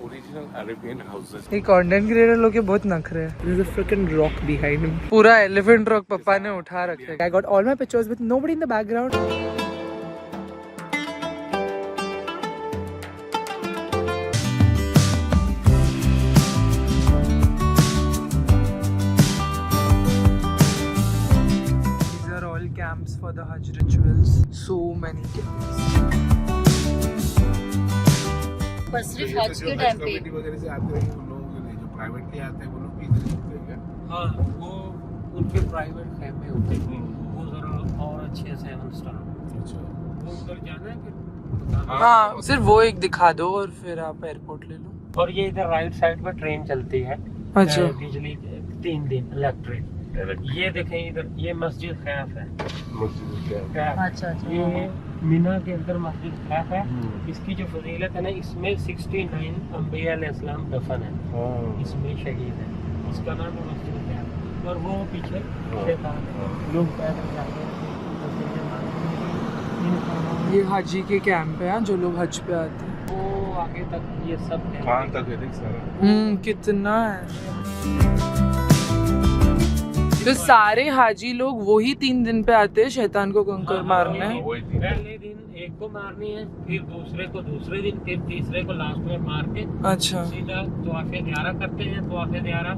original Arabian houses. ये content creator लोग के बहुत नखरे हैं. There's a freaking rock behind him. पूरा elephant rock पापा ने उठा रखे हैं. I got all my pictures with nobody in the background. These are all camps for the Hajj rituals. So many camps. पर सिर्फ हज के टाइम पे वगैरह से आते हैं उन लोग जो प्राइवेटली आते हैं वो लोग भी इधर रुकते हैं क्या? हाँ, वो उनके प्राइवेट खेमे होते हैं, वो जरा और अच्छे 7 स्टार. अच्छा. वो उधर जाना है कि हाँ सिर्फ वो एक दिखा दो और फिर आप एयरपोर्ट ले लो. और ये इधर राइट साइड पे ट्रेन चलती है. अच्छा. बिजली 3 दिन इलेक्ट्रिक. ये देखें इधर, ये मस्जिद खैफ है. अच्छा अच्छा. ये मीना के अंदर मस्जिद खैफ है. इसकी जो फजीलत है ना, इसमें 69 अंबिया अलैहिस्सलाम दफन है. इसमें शहीद है. इसका नाम है मस्जिद खैफ. और वो पीछे शैतान है. लोग पैदल जाते हैं. ये हाजी के कैंप है जो लोग हज पे आते हैं. वो आगे तक ये सब है. कहाँ तक है देख सारा. कितना है. तो सारे हाजी लोग वही 3 दिन पे आते हैं शैतान को कंकर मारने. पहले दिन एक को मारनी है, फिर दूसरे को दूसरे दिन, फिर तीसरे को लास्ट में मार के अच्छा. सीधा तवाफ़े ज़ियारा करते हैं. तवाफ़े ज़ियारा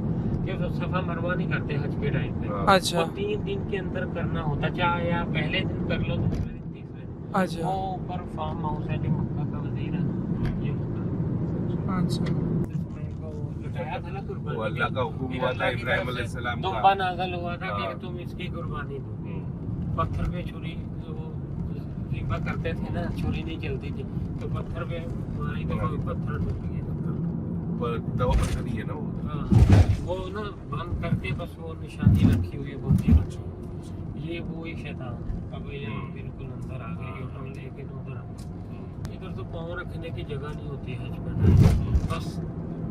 के सफा मरवा नहीं करते हज के टाइम पे. अच्छा. और 3 दिन के अंदर करना होता, चाहे आप पहले दिन कर लो, दूसरे दिन, तीसरे दिन. अच्छा. वो ऊपर फार्म हाउस है जो मक्का का वजीर है. ये अच्छा. वो अल्लाह का हुक्म हुआ था इब्राहिम अलैहिस्सलाम का. दुम्बा नाज़िल हुआ था कि तुम इसकी कुर्बानी दो. पत्थर पे छुरी ज़िबा करते थे ना, छुरी नहीं चलती थी तो पत्थर पे मारी तो कोई पत्थर टूट गया. दवा पत्थर ही है ना वो. वो ना बंद करके बस वो निशानी रखी हुई है बहुत. ये वो ही शैतान है. अब ये बिल्कुल अंदर आ गए, लेकिन उधर इधर तो पाँव रखने की जगह नहीं होती हज में. बस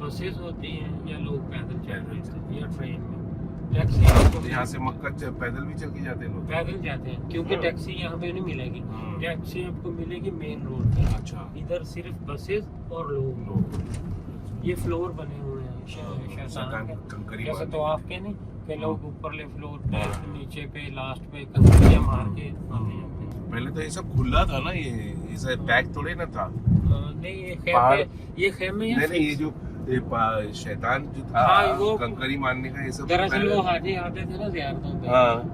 बसेस होती हैं या लोग पैदल चल रहे हैं या ट्रेन में. टैक्सी यहाँ से मक्का पैदल भी चल के जाते हैं लोग. पैदल जाते हैं क्योंकि टैक्सी यहाँ पे नहीं मिलेगी. टैक्सी आपको मिलेगी मेन रोड पे. अच्छा. इधर सिर्फ बसेस और लोग. ये फ्लोर बने हुए हैं शैतान के, जैसे तो आपके नहीं कि लोग ऊपर ले फ्लोर पे, नीचे पे, लास्ट पे कंकरियां मार के आते हैं. पहले तो ये सब खुला था ना, ये इसे पैक थोड़े ना था. नहीं ये खेमे नहीं ये जो शैतान जो था, हाँ, वो कंकरी मारने का ये सब. दरअसल वो हाजी आते थे ना ज़ियारतों पे.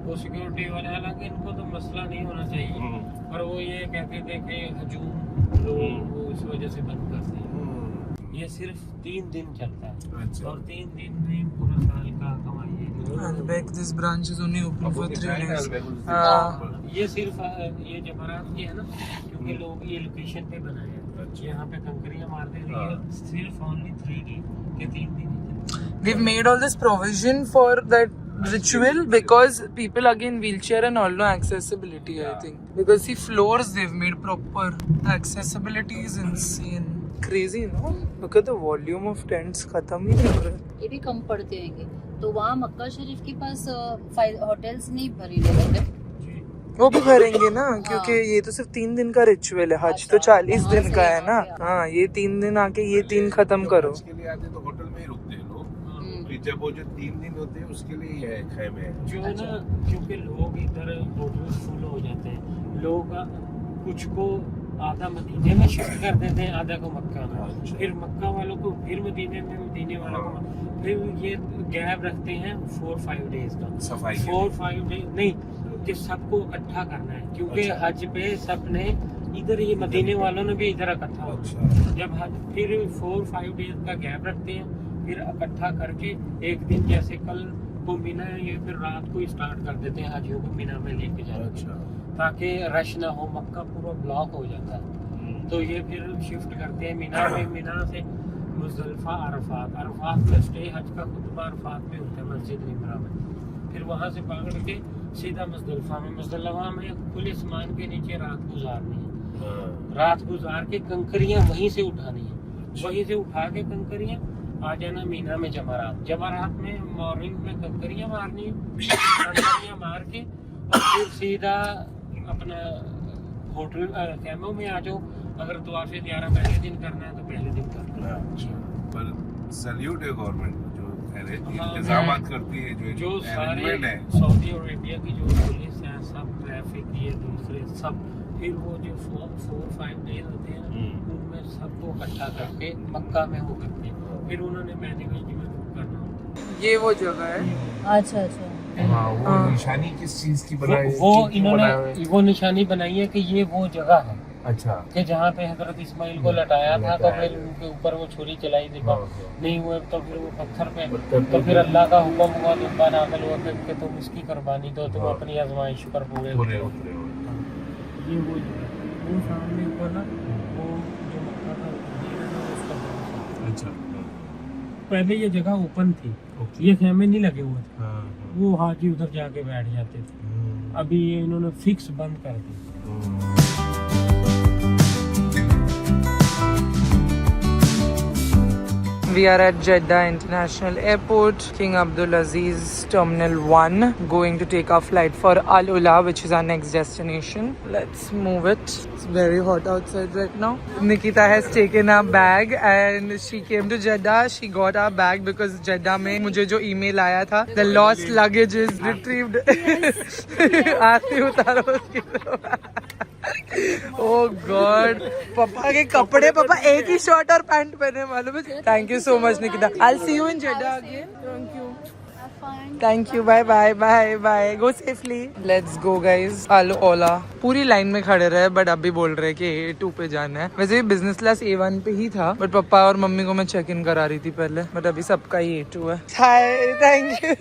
वो सिक्योरिटी वाले, हालांकि इनको तो मसला नहीं होना चाहिए, पर वो ये कहते थे कि हजूम लोग वो इस वजह से बंद करते हैं. ये सिर्फ 3 दिन चलता है. अच्छा. और 3 दिन में पूरा साल का कमाई है. Albek, this branch is only open for 3 days. ये सिर्फ ये जमरात ये है ना, क्योंकि लोग ये लोकेशन पे बनाए हैं. यहाँ पे कंकरियां मारते थे. सिर्फ ओनली 3 दिन के 3 दिन. We've made all this provision for that ritual because people again wheelchair and all no accessibility. I think because the floors they've made proper. Accessibility is insane. Crazy, no? Look at the volume of tents. खत्म ही नहीं हो रहा. ये भी कम पड़ते होंगे. तो वहाँ मक्का शरीफ के पास होटल्स नहीं भरे रहते. वो भी भरेंगे ना, क्योंकि ये तो सिर्फ 3 दिन का रिचुअल है. हज तो 40 दिन का है ना. हाँ, ये 3 दिन आके ये 3 खत्म करो. उसके लिए आते तो होटल में ही रुकते हैं लोग. फिर जब वो जो 3 दिन होते हैं उसके लिए ये खेमे है जो है ना, क्योंकि लोग इधर होटल फुल हो जाते हैं. लोग कुछ को आधा मदीने में शिफ्ट कर देते हैं, आधा को मक्का में. फिर मक्का वालों को फिर मदीने में, मदीने वालों को फिर ये गैप रखते हैं 4-5 डेज का. सफाई 4-5 डेज नहीं कि सबको इकट्ठा करना है, क्योंकि हज पे सबने इधर, ये मदीने वालों ने भी इधर इकट्ठा होना है. जब हज फिर 4-5 डेज का गैप रखते हैं, फिर इकट्ठा करके एक दिन, जैसे कल को मीना है, ये फिर रात को स्टार्ट कर देते हैं हाजियों को मीना में लेके जाना, ताकि रश ना हो. मक्का पूरा ब्लॉक हो जाता है तो ये फिर शिफ्ट करते हैं मीना में. मीना से मुज़दलिफ़ा, अरफात. अरफात में स्टे, हज का खुतबा अरफात में होता है मस्जिद निमरा में. फिर वहाँ से पकड़ के सीधा मुज़दलिफ़ा में. मुज़दलिफ़ा में खुले आसमान के नीचे रात गुजारनी है. रात गुजार के कंकरियाँ वहीं से उठानी है. वहीं से उठा के कंकरियाँ आ जाना मीना में जमरात. जमरात में मॉर्निंग में कंकरियाँ मारनी है. कंकरियाँ मार के और फिर सीधा अपना होटल कैमों में आ जाओ. अगर तवाफ़े ज़ियारा पहले दिन करना है तो पहले दिन करना है. पर सल्यूट है गवर्नमेंट जो हाँ, इंतजाम करती है जो सारे arrangement है। सऊदी अरेबिया की जो पुलिस है, सब ट्रैफिक ये दूसरे सब, फिर वो जो 4-5 डेज होते हैं उनमें सबको इकट्ठा करके मक्का में वो करते हैं, फिर उन्होंने मैनेजमेंट करना। ये वो जगह है। अच्छा अच्छा। हाँ, वो हाँ। निशानी किस चीज की बनाई वो क्यों बनाया हुआ इन्होंने वो निशानी बनाई है कि ये वो जगह है है? अच्छा कि जहाँ पे हजरत इस्माइल को लटाया था, तो फिर उनके ऊपर वो छुरी चलाई थी, हाँ, नहीं हुए तो फिर वो पत्थर पे, पत्थर पे तो फिर अल्लाह का हुक्म हुआ, दुब्बा नाकल हुआ कि तुम इसकी कुर्बानी दो, तुम हाँ। अपनी आजमाइश पर पूरे पूरे उतरो। उतरे हुए। ये वो जगह, वो सामने ऊपर ना वो जो मक्का का मंदिर है ना, उसका बड़ा सा। अच्छा पहले ये जगह ओपन थी, ओके। ये खेमे नहीं लगे हुए थे, हाँ, वो हाजी उधर जाके बैठ जाते थे। हाँ। अभी ये इन्होंने फिक्स बंद कर दी। We are at Jeddah International Airport, King Abdulaziz Terminal 1, going to take our flight for Al Ula, which is our next destination. Let's move it. It's very hot outside right now. Nikita has taken our bag and she came to Jeddah. She got our bag because Jeddah में मुझे जो email आया था, the lost luggage is retrieved. आरती उतारो उसकी। Oh God, पापा के कपड़े, पापा एक ही शर्ट और पैंट पहने, मालूम है? Thank you so much, Nikita. I'll see you in Jeddah again. Thank you. Thank you. Bye bye bye bye. Go safely. Let's go guys. Al Ola. पूरी लाइन में खड़े रहे, बट अभी बोल रहे कि A2 पे जाना है। वैसे बिजनेस क्लास A1 पे ही था, बट पापा और मम्मी को मैं चेक इन करा रही थी पहले, बट अभी सबका ही A2 है। Hi, thank you.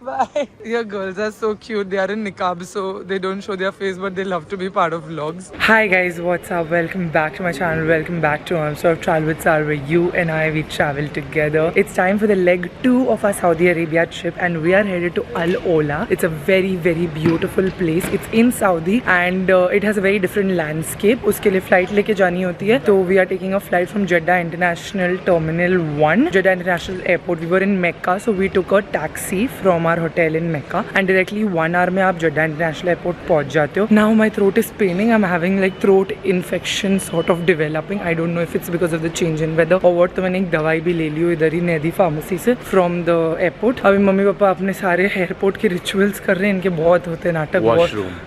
Bye. Your girls are so cute. They are in niqab, so they don't show their face, but they love to be part of vlogs. Hi guys, what's up? Welcome back to my channel. Welcome back to Armstrong Travel with Sar, where you and I, we travel together. It's time for the leg 2 of our Saudi Arabia trip, and we are headed to Al Ola. It's a very, very beautiful place. It's in Saudi, and it has a very different landscape. उसके लिए flight लेके जानी होती है, तो we are taking a flight from Jeddah International Terminal 1, Jeddah International Airport. We were in Mecca, so we took a taxi from our hotel in Mecca, and directly 1 hour में आप Jeddah International Airport पहुंच जाते हो. Now my throat is paining. I'm having like throat infection sort of developing. I don't know if it's because of the change in weather or what. तो मैंने एक दवाई भी ले ली इधर ही नेदी फार्मेसी से from the airport. अभी मम्मी पापा अपने सारे एयरपोर्ट के रिचुअल्स कर रहे हैं. इनके बहुत होते हैं नाटक.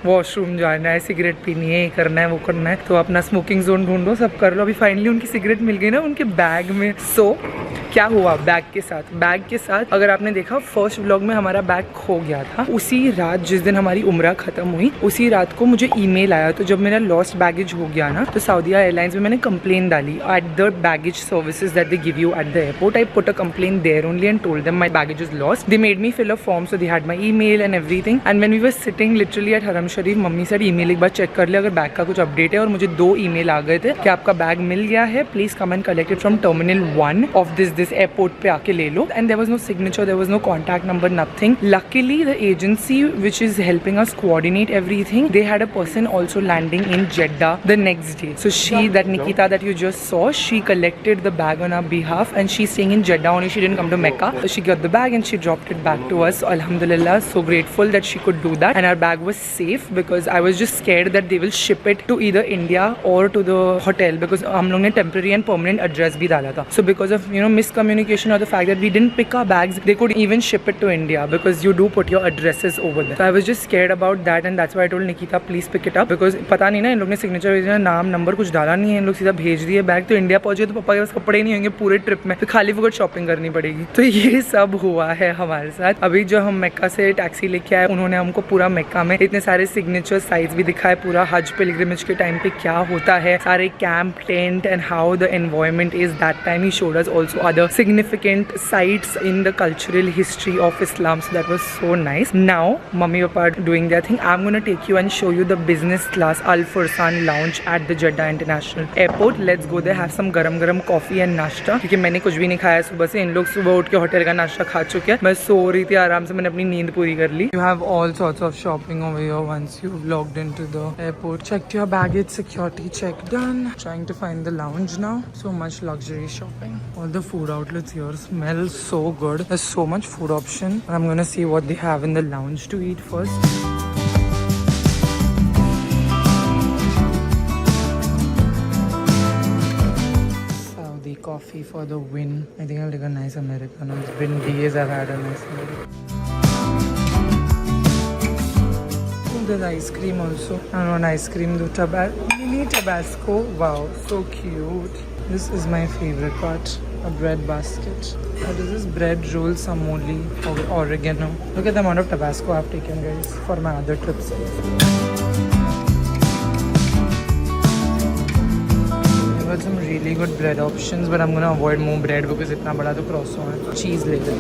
वॉशरूम जाना है, सिगरेट पीनी है, ये करना है, वो करना है. तो अपना स्मोकिंग जोन ढूंढो, सब कर लो. अभी फाइनली उनकी सिगरेट मिल गई ना उनके बैग में. सो क्या हुआ बैग के साथ अगर आपने देखा फर्स्ट व्लॉग में हमारा बैग खो गया था. उसी रात जिस दिन हमारी उम्रा खत्म हुई, उसी रात को मुझे ईमेल आया. तो जब मेरा लॉस्ट बैगेज हो गया ना, तो सऊदीया एयरलाइंस में मैंने कंप्लेन डाली at the baggage services that they give you at the airport. I put a complain there only and told them my baggage is lost. They made me fill a form, so they had my email and everything. And when we were sitting literally at Haram Sharif, mummy said email एक बार check कर ले अगर bag का कुछ update है. और मुझे 2 email आ गए थे कि आपका बैग मिल गया है, please come and collect it from terminal 1 of this airport पे आके ले लो. And there was no signature, there was no contact number, nothing. Luckily, the agency which is helping us coordinate everything, they had a person also landing in Jeddah the next day. So she, that Nikita that you just saw, she collected the bag on our behalf, and she's staying in Jeddah only. She didn't come to Mecca. So she got the bag and she dropped it back to us. Alhamdulillah, so grateful that she could do that. And our bag was safe because I was just scared that they will ship it to either India or to the hotel, because हम लोग ने temporary and permanent address भी डाला था. So because of miscommunication or the fact that we didn't pick our bags, they could even ship it to India because you do put your addresses over there. So I was just scared about that, and that's why I told Nikita please pick it up, because पता नहीं ना इन लोग ने signature भेजना, नाम number कुछ डाला नहीं है, इन लोग सीधा भेज दिए बैग. तो इंडिया पहुंचे तो पापा के पास कपड़े नहीं होंगे पूरे ट्रिप में, तो खाली फुकट शॉपिंग करनी पड़ेगी. तो ये सब हुआ है हमारे साथ. अभी जो हम मेक्का से टैक्सी लेके आए, उन्होंने हमको पूरा मेक्का में इतने सारे सिग्नेचर साइट्स भी दिखाए, पूरा हज पिलग्रिमेज के टाइम पे क्या होता है, सारे camp, tent and how the environment is that time. He showed us also other significant sites in the cultural history of Islam. So that was so nice. Now, Mummy Papa are doing their thing. I'm going to take you and show you the business class Al Fursan lounge at the Jeddah International Airport. Let's go there, have some garam coffee and नाश्ता, क्योंकि मैंने कुछ भी नहीं खाया सुबह से. इन लोग सुबह उठ के होटल का नाश्ता खा चुके हैं. मैं सो रही थी आराम से, मैंने अपनी नींद पूरी कर ली. You have all sorts of shopping over here once you've logged into the airport. Checked your baggage, security check done. Trying to find the lounge now. So much luxury shopping. All the food outlets here smell so good. There's so much food option. I'm going to see what they have in the lounge to eat first. Saudi coffee for the win. I think I'll take a nice Americano. It's been days I've had a nice Americano. There's ice cream also. I want ice cream. Mini Tabasco. Wow, so cute. This is my favorite part. A bread basket. What is this? Bread roll, samoli, oregano. Look at the amount of Tabasco I've taken, guys, for my other trips. I've got some really good bread options, but I'm gonna avoid more bread because it's not bada to croissant. Cheese later.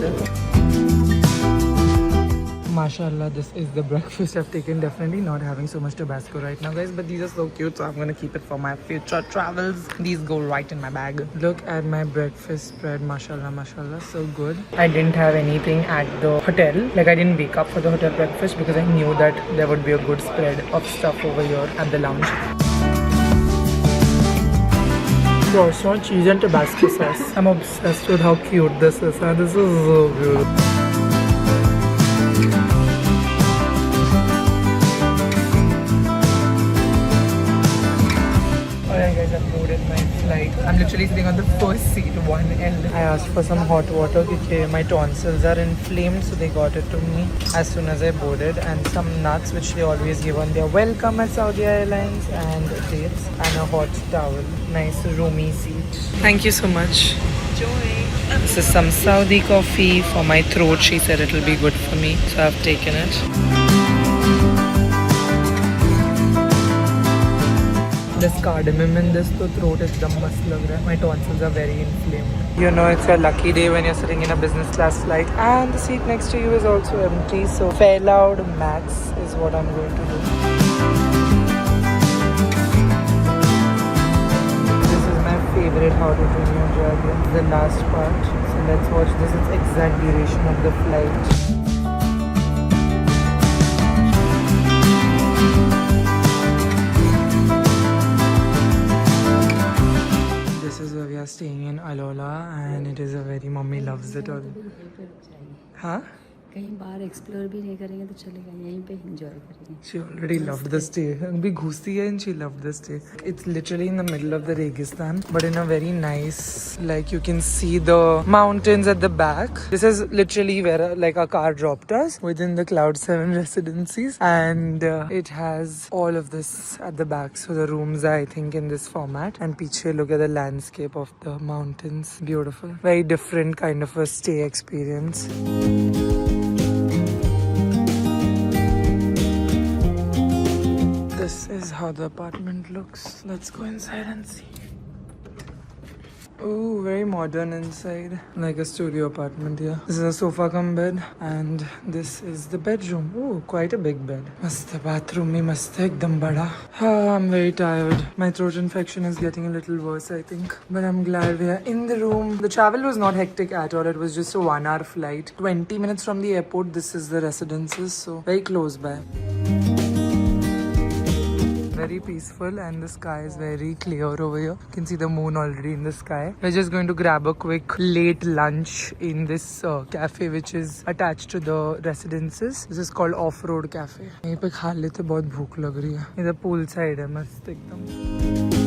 Mashallah, this is the breakfast I've taken. Definitely not having so much Tabasco right now, guys, but these are so cute, so I'm gonna keep it for my future travels. These go right in my bag. Look at my breakfast spread. Mashallah, mashallah, so good. I didn't have anything at the hotel. Like, I didn't wake up for the hotel breakfast because I knew that there would be a good spread of stuff over here at the lounge. Croissant, cheese and Tabasco sauce. I'm obsessed with how cute this is. This is so beautiful. I'm literally sitting on the first seat, one end. I asked for some hot water because my tonsils are inflamed, so they got it to me as soon as I boarded, and some nuts which they always give on their welcome at Saudi Airlines, and dates, and a hot towel. Nice roomy seat. Thank you so much. Enjoy. This is some Saudi coffee for my throat. She said it'll be good for me, so I've taken it. This cardamom in this to throat is the must lag raha hai. My tonsils are very inflamed. You know, it's a lucky day when you're sitting in a business class flight and the seat next to you is also empty. So fair loud max is what I'm going to do. This is my favorite How to Train Your Dragon, the last part. So let's watch this. It's exact duration of the flight. Staying in Alola and it is a very mummy loves it all. Huh? कहीं बाहर explore भी नहीं करेंगे तो चलेगा, यहीं पे enjoy करेंगे. She already loved the stay. अभी घुसी है and she loved the stay. It's literally in the middle of the Registan, but in a very nice, like you can see the mountains at the back. This is literally where like our car dropped us within the Cloud 7 residencies, and it has all of this at the back. So the rooms are, I think, in this format, and piche look at the landscape of the mountains. Beautiful. Very different kind of a stay experience. This is how the apartment looks. Let's go inside and see. Oh, very modern inside. Like a studio apartment here. This is a sofa cum bed. And this is the bedroom. Oh, quite a big bed. Mast bathroom mein mast hai, ekdam bada. I'm very tired. My throat infection is getting a little worse, I think. But I'm glad we are in the room. The travel was not hectic at all. It was just a 1-hour flight. 20 minutes from the airport. This is the residences. So very close by. Very peaceful, and the sky is very clear over here. You can see the moon already in the sky. We're just going to grab a quick late lunch in this cafe which is attached to the residences. This is called Off-Road Cafe. यहीं पे खा लेते, बहुत भूख लग रही है. इधर पूल साइड है, मस्त एकदम.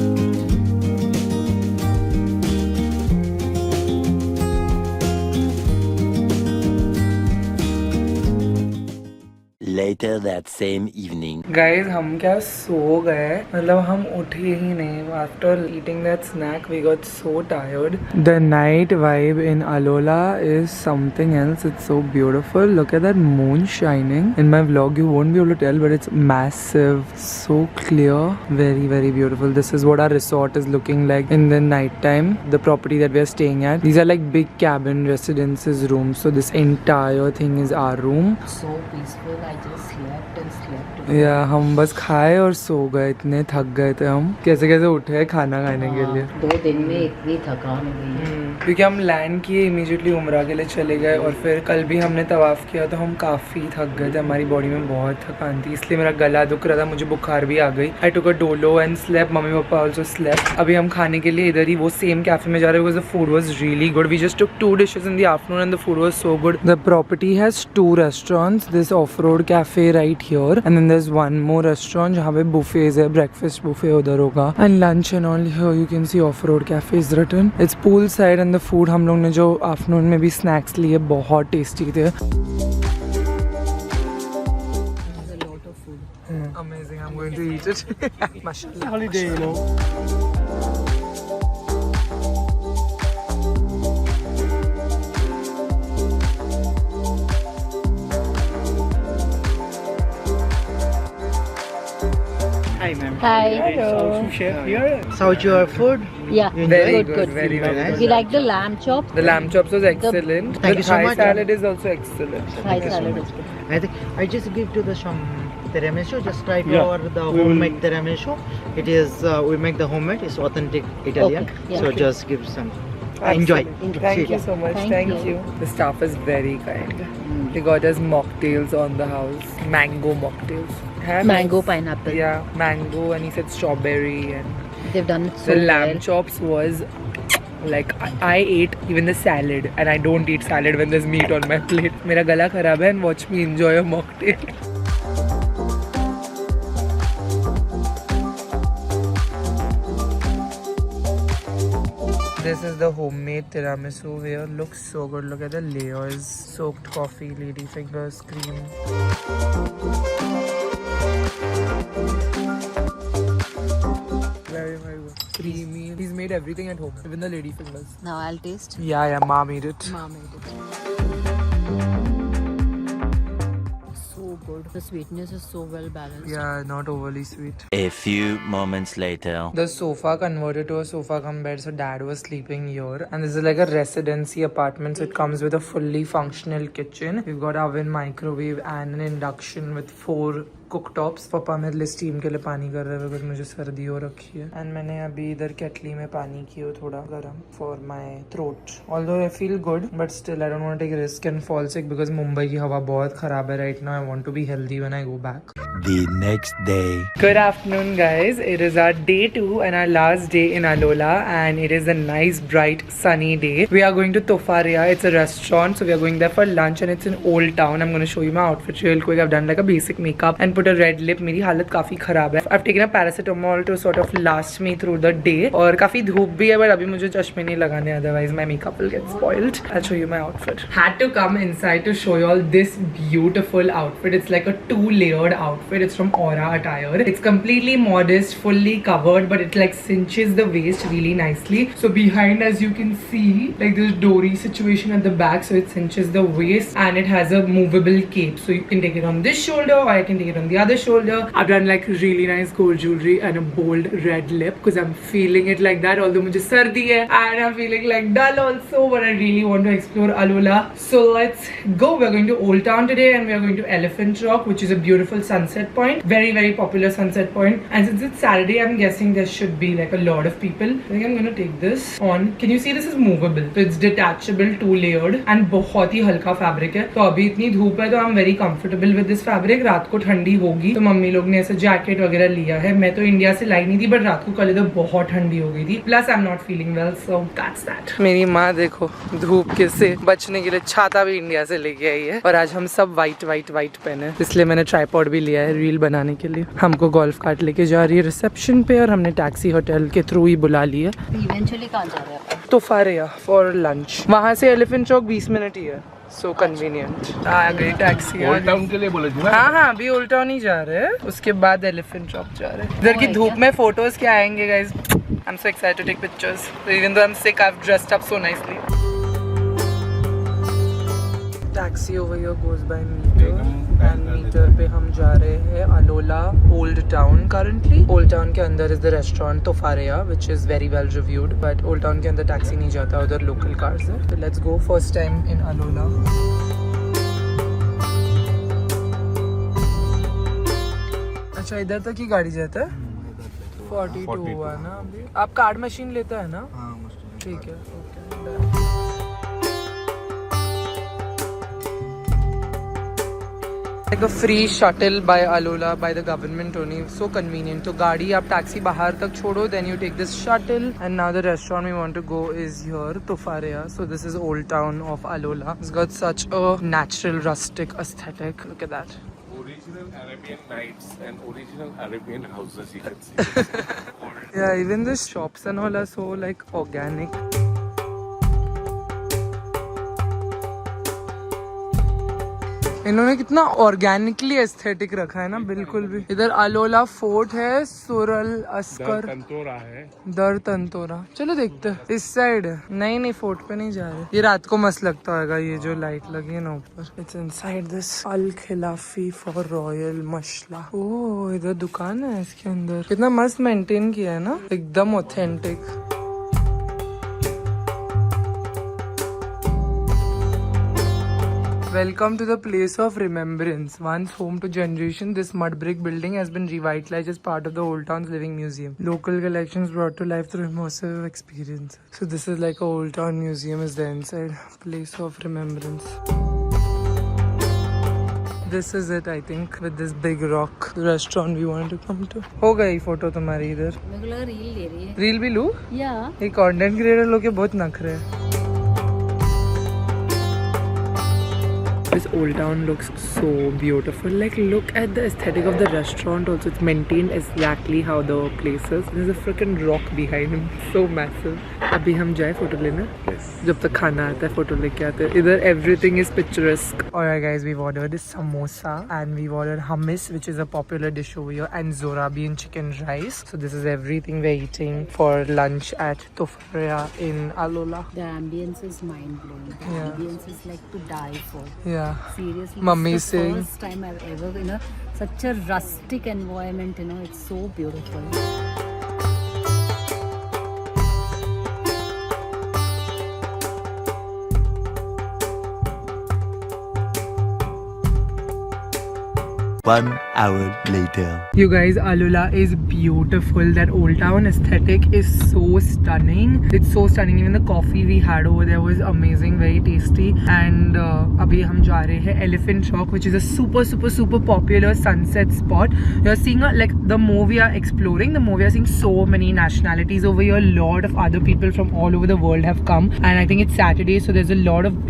Later that same evening. Guys, हम क्या सो गए, मतलब हम उठे ही नहीं. After eating that snack, we got so tired. The night vibe in Alola is something else. It's so beautiful. Look at that moon shining. In my vlog, you won't be able to tell, but it's massive. So clear. Very, very beautiful. This is what our resort is looking like in the night time. The property that we are staying at. These are like big cabin residences rooms. So this entire thing is our room. So peaceful. I just slept and slept. या हम बस खाए और सो गए, इतने थक गए थे हम. कैसे कैसे उठे खाना खाने के लिए. 2 दिन में इतनी थकान हो गई है. क्योंकि हम लैंड किए इमीडिएटली उम्रा के लिए चले गए, और फिर कल भी हमने तवाफ किया तो हम काफ़ी थक गए थे. हमारी बॉडी में बहुत थकान थी, इसलिए मेरा गला दुख रहा था, मुझे बुखार भी आ गई. I took a Dolo and slept. Mummy papa also slept. अभी हम खाने के लिए इधर ही वो सेम कैफे में जा रहे हैं because the food was really good. We just took 2 dishes in the afternoon and the food was so good. The property has 2 restaurants. This off-road cafe cafe right here, and then there's one more restaurant जहाँ पे buffets है, breakfast buffet उधर होगा, and lunch and all here you can see off-road cafe is written. It's poolside and the food हम लोग ने जो afternoon में भी snacks लिए बहुत tasty थे. Amazing, I'm going to eat it. Mashallah. Holiday, you know. Hi, ma'am. Hi. Also chef here. How's your food? Yeah, You Very enjoy? good, very Very good. nice. We like the lamb chop. The lamb chops was excellent. Thank the you so Thai much. salad is also excellent. Thai Thank you so salad much. is good. I think I just give to the some tiramisu. Just try Yeah, for the we will- homemade tiramisu. It is we make the homemade. It's authentic Italian. Okay, yeah. So Okay. just give some. Enjoy. Absolutely. Thank you so much. Thank Thank you. you. The staff is very kind. They got us mocktails on the house. Mango mocktails. Mango pineapple. Yeah, mango, and he said strawberry, and They've done it so the lamb well. chops was like I ate even the salad, and I don't eat salad when there's meat on my plate. मेरा गला खराब है, and watch me enjoy a mocktail. This is the homemade tiramisu here. Looks so good. Look at the layers. Soaked coffee, lady fingers, cream. Very, very good. Creamy. He's made everything at home, even the lady fingers. Now I'll taste. Yeah, Ma made it. Mom made it. So good. The sweetness is so well balanced. Yeah, not overly sweet. A few moments later. The sofa converted to a sofa cum bed, so dad was sleeping here. And this is like a residency apartment, so it comes with a fully functional kitchen. We've got oven, microwave, and an induction with 4 cooktops. पापा मेरे लिए steam के लिए पानी कर रहे हैं because मुझे सर्दी हो रखी है. एंड मैंने अभी इधर केटली में पानी किया थोड़ा गर्म for my throat. Although I feel good but still I don't want to take risk and fall sick because Mumbai की हवा बहुत खराब है right now. I want to be healthy when I go back. The next day. Good afternoon, guys. It is our day 2 and our last day in Alola, and it is a nice, bright, sunny day. We are going to Tofaria. It's a restaurant, so we are going there for lunch, and it's in Old Town. I'm going to show you my outfit real quick. I've done like a basic makeup and put a red lip. मेरी हालत काफी खराब है. I've taken a paracetamol to sort of last me through the day. और काफी धूप भी है, but अभी मुझे चश्मे नहीं लगाने, otherwise my makeup will get spoiled. I'll show you my outfit. Had to come inside to show you all this beautiful outfit. It's like a 2-layered outfit. It's from Aura Attire. It's completely modest, fully covered, but it like cinches the waist really nicely. So behind, as you can see, like this dory situation at the back, so it cinches the waist, and it has a movable cape, so you can take it on this shoulder or I can take it on the other shoulder. I've done like really nice gold jewelry and a bold red lip because I'm feeling it like that, although मुझे सर्दी है and I'm feeling like dull also, but I really want to explore Alola. So let's go. We're going to Old Town today, and we are going to Elephant Rock, which is a beautiful sunset point, very very popular sunset point. And since it's Saturday, I'm guessing there should be like a lot of people. I think I'm gonna take this on. Can you see this is movable, so it's detachable, 2-layered, and बहुत ही हल्का fabric है. तो अभी इतनी धूप है तो I'm very comfortable with this fabric. रात को ठंडी होगी तो मम्मी लोग ने ऐसा जैकेट वगैरह लिया है. मैं तो इंडिया से लाई नहीं थी, बट रात को कल इधर बहुत ठंडी हो गई थी. Plus I am not feeling well, so that's that. मेरी माँ देखो धूप के से बचने के लिए छाता भी इंडिया से लेके आई है, और आज हम सब व्हाइट व्हाइट व्हाइट पहने, इसलिए मैंने ट्राइपॉड भी लिया है रील बनाने के लिए. हमको गोल्फ कार्ट लेके जा रही है रिसेप्शन पे, और हमने टैक्सी होटल के थ्रू ही बुला लिया. इवेंचुअली कहाँ जा रहे हैं आप? तोफारिया फॉर लंच. वहाँ से एलिफेंट चौक 20 मिनट ही है, सो कन्वीनियंट. आ गई टैक्सी. ओल्ड टाउन के लिए बोले थे ना. हाँ अभी ओल्ड टाउन ही जा रहे हैं, उसके बाद एलिफेंट चौक जा रहे हैं. इधर की धूप में फोटोज क्या आएंगे guys. I am so excited to take pictures. Even though I am sick, I have dressed up so nicely. Taxi over here goes by meter, and meter पे हम जा रहे हैं अलोला old town. Currently old town के अंदर is the restaurant तोफारिया which is very well reviewed, but old town के अंदर टैक्सी नहीं जाता, उधर लोकल कार्स है. तो let's go. First time in Alola. अच्छा इधर तक ही गाड़ी जाता है. 42 हुआ ना अभी. आप कार्ड मशीन लेता है ना? ठीक है, okay. Like a free shuttle by Alola by the government only, so convenient. तो गाड़ी आप टैक्सी बाहर तक छोड़ो, then you take this shuttle, and now the restaurant we want to go is here, Tofaria. So this is Old Town of Alola. It's got such a natural rustic aesthetic. Look at that. original Arabian nights and original Arabian houses, you can see. Yeah, even the shops and all are so like organic. इन्होंने कितना organically aesthetic रखा है ना, बिल्कुल भी। इधर Alola fort है, सुरल Oscar तंतोरा है, दर तंतोरा। चलो देखते हैं इस साइड। नहीं फोर्ट पे नहीं जा रहे, ये रात को मस्त लगता होगा, ये जो लाइट लगी है ना ऊपर। इट्स इनसाइड दिस अल खिलाफी फॉर रॉयल मशला। ओह, इधर दुकान है इसके अंदर। कितना मस्त मेंटेन किया है ना, एकदम authentic. Welcome to the place of remembrance. Once home to generation, this mud brick building has been revitalized as part of the Old Town's living museum. Local collections brought to life through immersive experiences. So this is like a Old Town museum is there inside. Place of remembrance. This is it, I think, with this big rock. The restaurant we wanted to come to. हो गई photo तुम्हारी इधर। मेरे को लगा reel ले रही है। रील भी लूँ? या ये कंटेंट क्रिएटर लोग के बहुत नखरे हैं। This old town looks so beautiful. Like, look at the aesthetic of the restaurant also. It's maintained exactly how the place is. There's a freaking rock behind him. So massive. अभी हम जाए photo लेने? Yes. जब तक खाना आता है photo लेके आते हैं। इधर everything is picturesque. Alright guys, we've ordered this samosa and we've ordered hummus, which is a popular dish over here, and zorabian chicken rice. So this is everything we're eating for lunch at Tofaria in Alola. the ambience is mind blowing. The Yeah. ambience is like to die for. Yeah. Seriously, Mummy it's the saying- first time I've ever, such a rustic environment, it's so beautiful. One hour later. You guys, Alola is beautiful. That old town aesthetic is so stunning. It's so stunning. Even the coffee we had over there was amazing, very tasty. And abhi hum ja rahe hain Elephant Rock, which is a super popular sunset spot. You're seeing the more we are exploring, the more we are seeing so many nationalities over here. A lot of other people from all over the world have come, and I think it's Saturday, so there's a lot of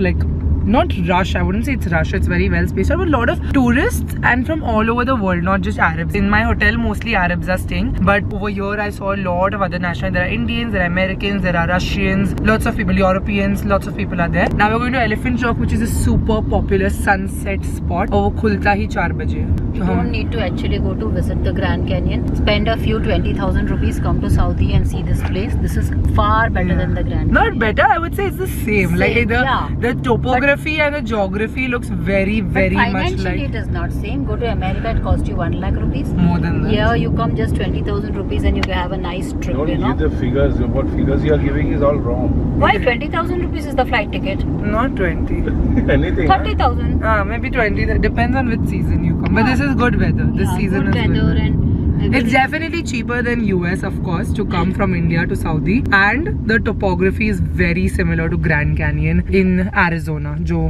not rush, I wouldn't say it's rush, it's very well spaced out, but a lot of tourists and from all over the world, not just Arabs. In my hotel, mostly Arabs are staying, but over here I saw a lot of other nationalities. There are Indians, there are Americans, there are Russians, lots of people, Europeans, lots of people are there. Now we're going to Elephant Rock, which is a super popular sunset spot. और वो खुलता ही 4 बजे। You don't need to actually go to visit the Grand Canyon. Spend a few 20,000 rupees, come to Saudi and see this place. This is far better than the Grand Not Canyon. better, I would say it's the same. Like the topography and the geography looks very But much financially like it is not same. Go to America, it costs you 1 lakh rupees. more than that. Here you come just 20,000 rupees and you can have a nice trip, don't give the figures. What figures you are giving is all wrong. Why 20,000 rupees is the flight ticket? Not 20. Anything. 30,000. Maybe 20. That depends on which season you come. But this is good weather. This season good is weather good. and It's everything. definitely cheaper than US, of course, to come from India to Saudi, and the topography is very similar to Grand Canyon in Arizona, जो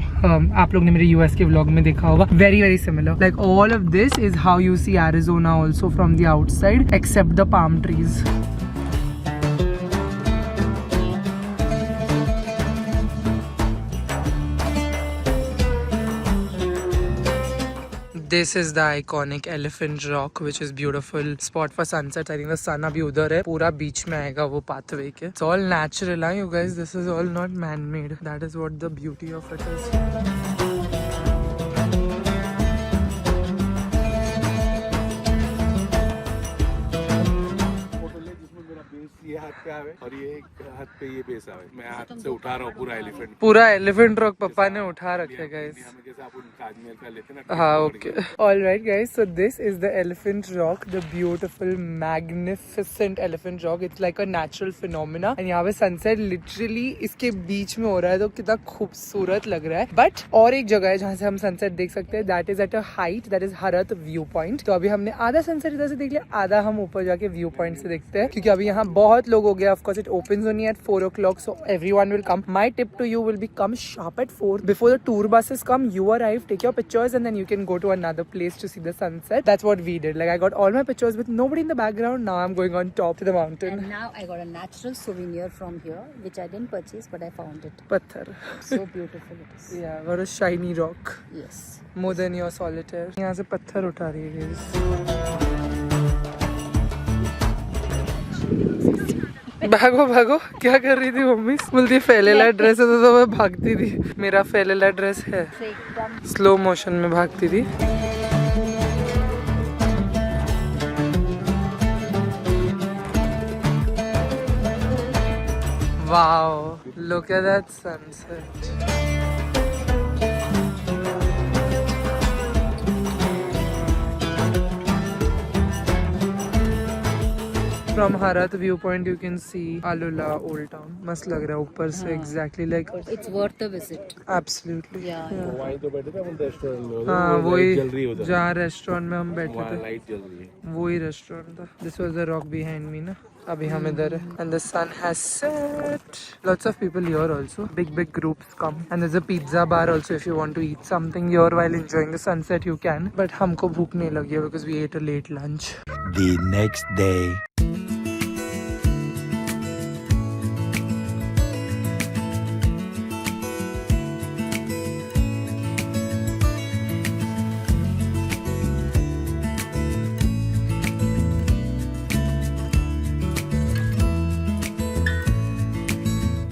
आप लोग ने मेरे US के vlog में देखा होगा. Very similar. Like all of this is how you see Arizona also from the outside, except the palm trees. This is the iconic Elephant Rock, which is beautiful spot for sunsets. I think the sun अभी उधर है, पूरा बीच में आएगा वो pathway के. It's all natural, huh, you guys? This is all not man-made. That is what the beauty of it is. ये हाथ पे आवे और ये एक हाथ पे ये बेस आवे. मैं हाथ से उठा रहा हूँ पूरा एलिफेंट. पूरा Elephant Rock पापा ने उठा रखे guys. जैसे आप ताजमहल का लेते हैं ना. हाँ, okay. All right, guys. So this is the Elephant Rock, the beautiful, magnificent Elephant Rock. It's like a natural phenomena. And यहाँ पे sunset literally इसके बीच में हो रहा है, तो कितना खूबसूरत लग रहा है. But और एक जगह है जहाँ से हम sunset देख सकते हैं. That is at a height. That is Harat View Point. तो अभी हमने आधा sunset इधर से देख लिया, आधा हम ऊपर जाके व्यू पॉइंट से देखते हैं, क्योंकि अभी यहाँ बहुत लोग हो गया. Of course, it opens only at 4 o'clock, so everyone will come. My tip to you will be come sharp at 4 before the tour buses come. You arrive, take your pictures, and then you can go to another place to see the sunset. That's what we did. Like I got all my pictures with nobody in the background. Now I'm going on top to the mountain. And now I got a natural souvenir from here, which I didn't purchase, but I found it. Patthar. So beautiful it is. Yeah, what a shiny rock. Yes. More than your solitaire. यहाँ से पत्थर उठा रही है guys. भागो भागो. क्या कर रही थी मम्मी? बोलती फैलेला ड्रेस है तो मैं भागती थी. मेरा फैलेला ड्रेस है. स्लो मोशन में भागती थी. Wow, look at that sunset. From Harat viewpoint, you can see Alula Old Town. मस्त लग रहा है ऊपर से. Exactly like. It's worth the visit. Absolutely. Yeah. वहीं तो बैठे थे हम रेस्टोरेंट में. हाँ वही जल रही है वही उधर. जहाँ रेस्टोरेंट में हम बैठे वहाँ थे लाइट जल रही है. वही रेस्टोरेंट था. This was the rock behind me ना. अभी हम इधर है. And the sun has set. Lots of people here also. Big groups come. And there's a pizza bar also. If you want to eat something here while enjoying the sunset, you can. But हमको भूख नहीं लगी है because we ate a late lunch. The next day.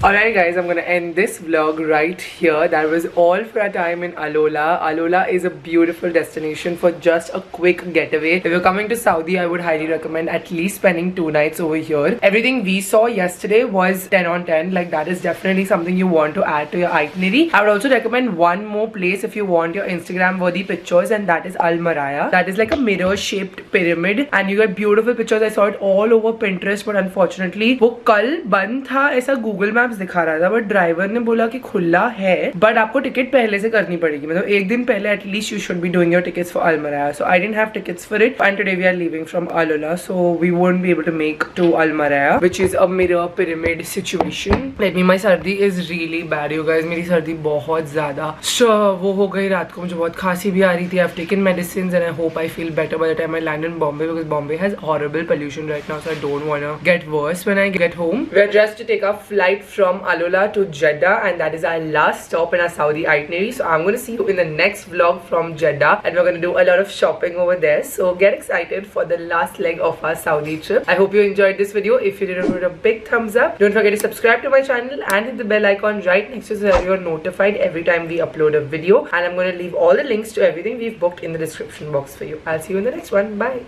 Alright guys, I'm gonna end this vlog right here. That was all for our time in Alola. Alola is a beautiful destination for just a quick getaway. If you're coming to Saudi, I would highly recommend at least spending 2 nights over here. Everything we saw yesterday was 10 on 10. Like that is definitely something you want to add to your itinerary. I would also recommend one more place if you want your Instagram worthy pictures, and that is Al Maraya. That is like a mirror shaped pyramid and you get beautiful pictures. I saw it all over Pinterest, but unfortunately वो कल बंद था ऐसा Google Maps दिखा रहा था. But driver ने बोला कि खुला है, बट आपको टिकट पहले से करनी पड़ेगी. मतलब एक दिन पहले at least you should be doing your tickets for Al Maraya. So I didn't have tickets for it, and today we are leaving from Alola, so we won't be able to make to Al Maraya, which is a mirror pyramid situation. Let me, my सर्दी is really bad you guys. मेरी सर्दी बहुत ज्यादा वो हो गई. रात को मुझे बहुत खांसी भी आ रही थी. I've taken medicines and I hope I feel better by the time I land in Bombay, because Bombay has horrible pollution right now, so I don't want to get worse when I get home. We're dressed to take our flight from Alola to Jeddah, and that is our last stop in our Saudi itinerary. So I'm going to see you in the next vlog from Jeddah, and we're going to do a lot of shopping over there. So get excited for the last leg of our Saudi trip. I hope you enjoyed this video. If you did, give it a big thumbs up. Don't forget to subscribe to my channel and hit the bell icon right next to so that you're notified every time we upload a video. And I'm going to leave all the links to everything we've booked in the description box for you. I'll see you in the next one. Bye.